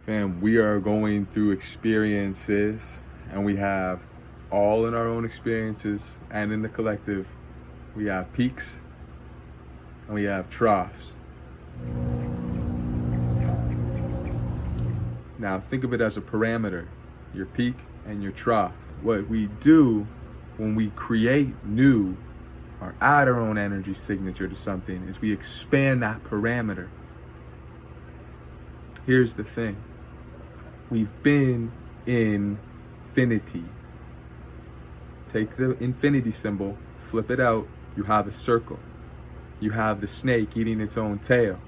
Fam, we are going through experiences, and we have all in our own experiences and in the collective. We have peaks and we have troughs. Now think of it as a parameter, your peak and your trough. What we do when we create new or add our own energy signature to something is we expand that parameter. Here's the thing. We've been in infinity. Take the infinity symbol, flip it out, you have a circle. You have the snake eating its own tail.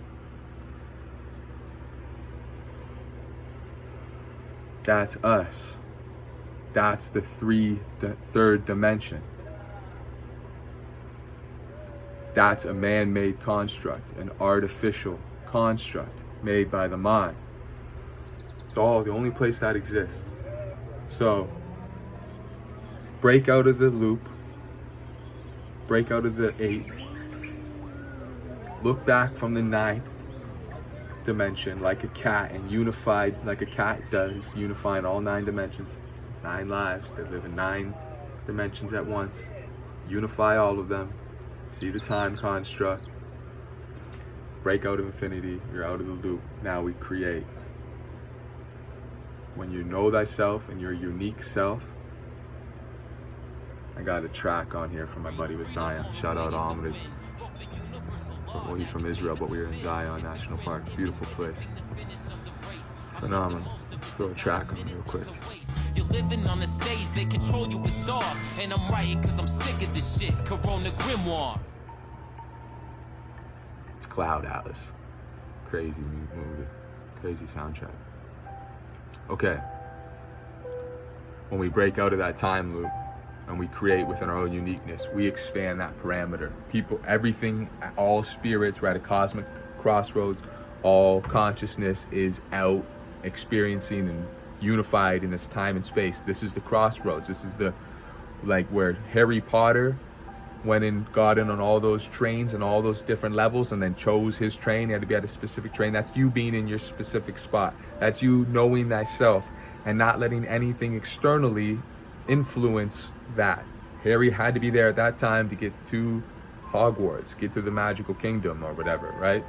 That's us. That's the third dimension. That's a man-made construct, an artificial construct made by the mind. It's all the only place that exists. So, break out of the loop, break out of the 8, look back from the 9th dimension like a cat and unified like a cat does, unifying all 9 dimensions, 9 lives that live in 9 dimensions at once. Unify all of them, see the time construct, break out of infinity, you're out of the loop. Now we create. When you know thyself and your unique self, I got a track on here from my buddy with Zion. Shout out Ahmed. Well, he's from Israel, but we were in Zion National Park. Beautiful place. Phenomenal. Let's throw a track on real quick. You're living on the stage, they control you with stars. And I'm writing cause I'm sick of this shit. Corona Grimoire. Cloud Atlas. Crazy movie. Crazy soundtrack. Okay. When we break out of that time loop and we create within our own uniqueness, we expand that parameter. People, everything, all spirits, we're at a cosmic crossroads. All consciousness is out experiencing and unified in this time and space. This is the crossroads. This is the, like where Harry Potter went and got in on all those trains and all those different levels and then chose his train. He had to be at a specific train. That's you being in your specific spot. That's you knowing thyself and not letting anything externally influence that. Harry had to be there at that time to get to Hogwarts, get to the magical kingdom or whatever, right?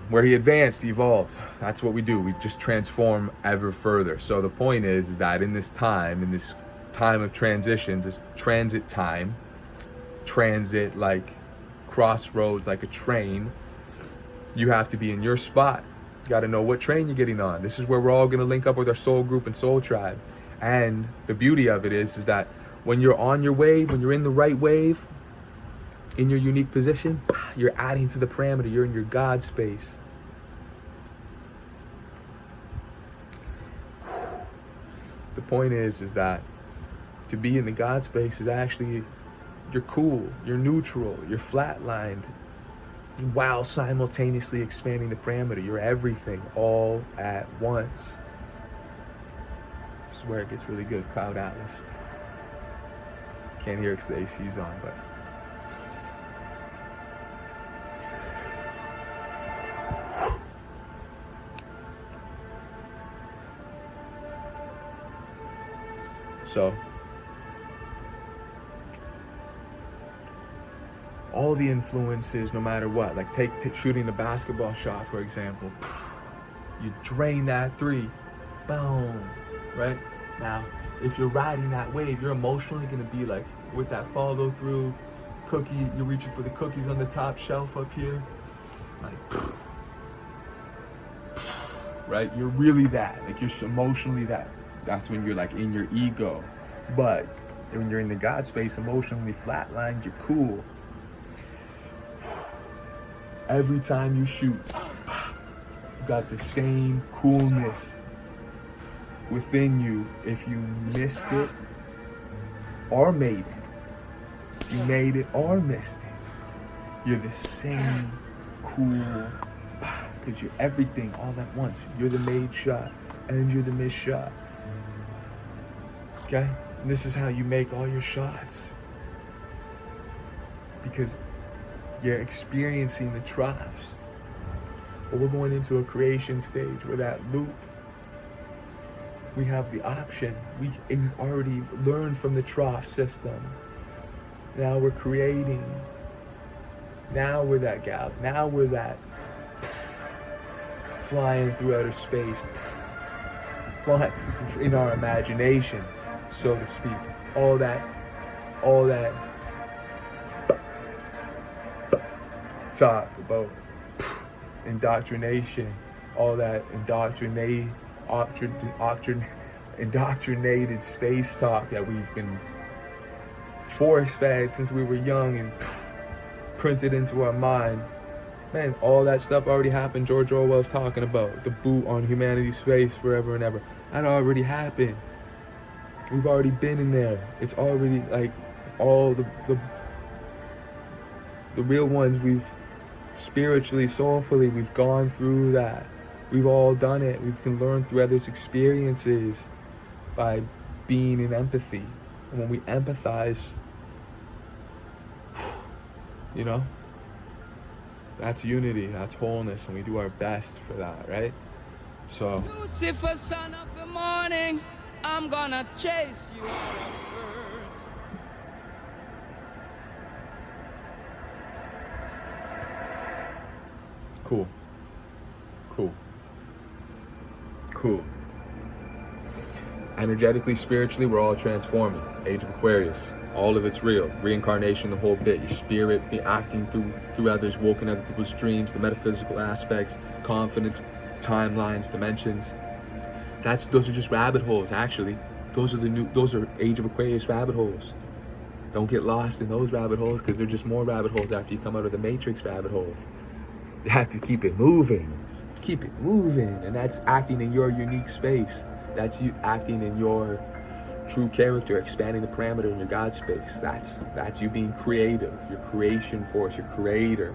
Where he advanced, evolved. That's what we do. We just transform ever further. So the point is that in this time of transitions, this transit time, transit like crossroads, like a train, you have to be in your spot. You got to know what train you're getting on. This is where we're all going to link up with our soul group and soul tribe. And the beauty of it is that when you're on your wave, when you're in the right wave, in your unique position, you're adding to the parameter. You're in your God space. The point is that to be in the God space is actually, you're cool, you're neutral, you're flatlined, while simultaneously expanding the parameter. You're everything all at once. This is where it gets really good. Cloud Atlas. Can't hear it because the AC's on, but so all the influences, no matter what, like take shooting a basketball shot, for example, you drain that 3, boom, right? Now, if you're riding that wave, you're emotionally gonna be like, with that follow through cookie, you're reaching for the cookies on the top shelf up here, like, right? You're really that, like you're emotionally that. That's when you're like in your ego. But when you're in the God space, emotionally flatlined, you're cool. Every time you shoot, you got the same coolness within you. If you missed it or made it, you made it or missed it, you're the same cool, because you're everything all at once. You're the made shot and you're the missed shot. Okay? And this is how you make all your shots. Because you're experiencing the troughs. or we're going into a creation stage where that loop, we have the option. We've already learned from the trough system. Now we're creating. Now we're that gal. Now we're that flying through outer space, flying in our imagination, so to speak. All that talk about indoctrination, all that indoctrinated space talk that we've been force-fed since we were young and printed into our mind. Man, all that stuff already happened. George Orwell's talking about the boot on humanity's face forever and ever. That already happened. We've already been in there. It's already like all the real ones. We've spiritually, soulfully, we've gone through that. We've all done it. We can learn through others' experiences by being in empathy. And when we empathize, you know, that's unity, that's wholeness, and we do our best for that, right? So Lucifer, son of the morning, I'm gonna chase you out of earth. Cool. Energetically, spiritually, we're all transforming. Age of Aquarius, all of it's real. Reincarnation, the whole bit. Your spirit be acting through others, woken other people's dreams, the metaphysical aspects, confidence, timelines, dimensions. Those are just rabbit holes, actually. Those are Age of Aquarius rabbit holes. Don't get lost in those rabbit holes, because they're just more rabbit holes after you come out of the Matrix rabbit holes. You have to keep it moving. And that's acting in your unique space. That's you acting in your true character, expanding the parameter in your God space. That's you being creative, your creation force, your creator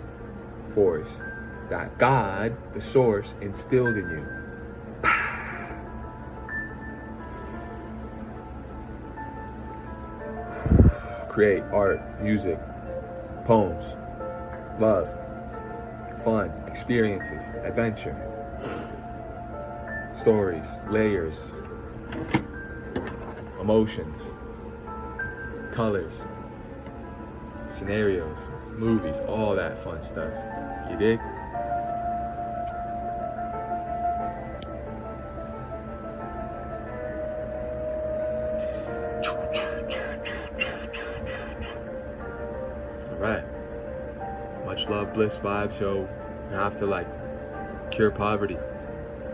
force that God, the source, instilled in you. Create art, music, poems, love, fun, experiences, adventure, stories, layers, emotions, colors, scenarios, movies, all that fun stuff. You dig? All right. Much love, bliss vibes. So you have to cure poverty.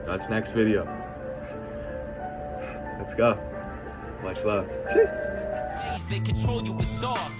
That's next video. Let's go. Much love. They control you with stars.